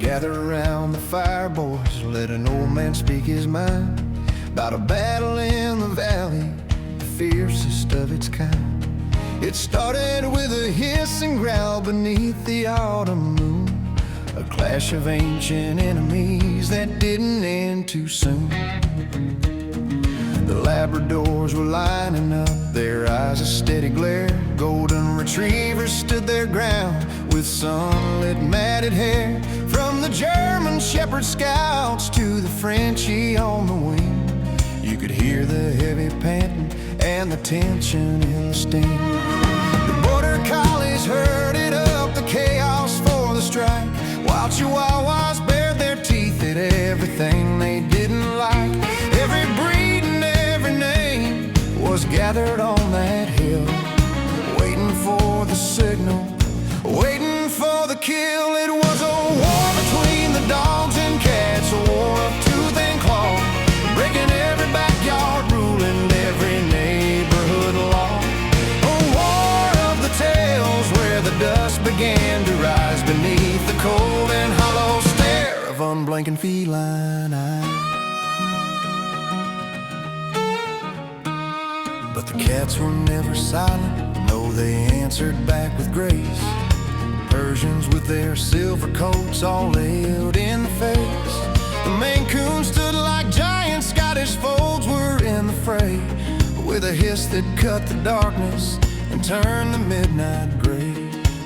Gather around the fire, boys, let an old man speak his mind about a battle in the valley, the fiercest of its kind. It started with a hiss and growl beneath the autumn moon, a clash of ancient enemies that didn't end too soon. The Labradors were lining up, their eyes a steady glare. Golden retrievers stood their ground with sunlit matted hair. From the German shepherd scouts to the Frenchie on the wing, you could hear the heavy panting and the tension in the steam. The border collies herded up the chaos for the strike, while Chihuahuas bared their teeth at everything they didn't like. Every breed and every name was gathered on that hill, waiting for the signal, waiting for the kill. It was a war between the dogs and cats, a war of tooth and claw, breaking every backyard rule and every neighborhood law. A war of the tales where the dust began to rise beneath the cold and hollow stare of unblinking feline eyes. But the cats were never silent, no, they answered back with grace. Persians with their silver coats all laid in the face. The Maine Coons stood like giant Scottish folds were in the fray, with a hiss that cut the darkness and turned the midnight gray.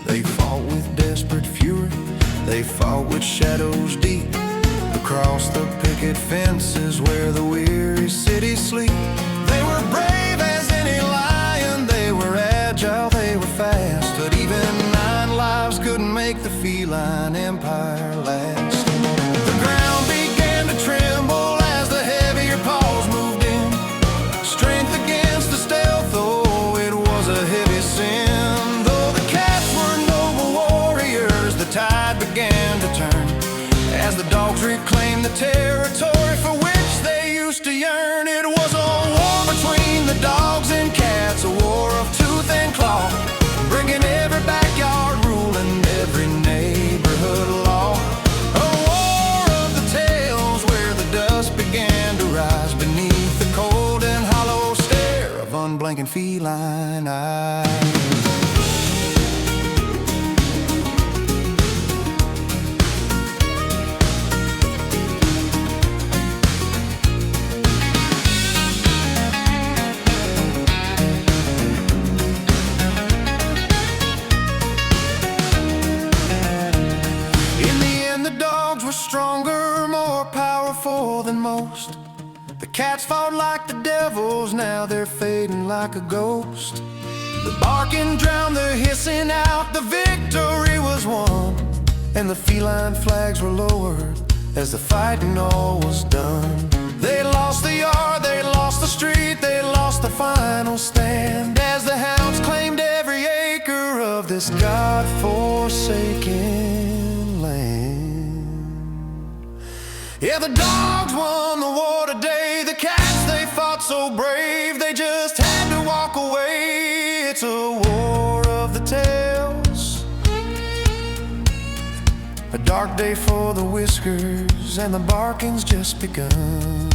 They fought with desperate fury, they fought with shadows deep, across the picket fences where the weary cities sleep. They were brave as any lion, they were agile, they were fast, but even 9 lives couldn't make the feline empire last. The ground began to tremble as the heavier paws moved in, strength against the stealth, oh, it was a heavy sin. Though the cats were noble warriors, the tide began to turn as the dogs reclaimed the territory for which they used to yearn. It was a war between the dogs and cats, a war of tooth and claw, bringing every backyard rule and every neighborhood law. A war of the tales where the dust began to rise beneath the cold and hollow stare of unblinking feline eyes. Stronger, more powerful than most. The cats fought like the devils, now they're fading like a ghost. The barking drowned the hissing out, the victory was won, and the feline flags were lowered as the fighting all was done. They lost the yard, they lost the street, they lost the final stand, as the hounds claimed every acre of this God-forsaken land. Yeah, the dogs won the war today, the cats, they fought so brave, they just had to walk away. It's a war of the tales, a dark day for the whiskers, and the barking's just begun.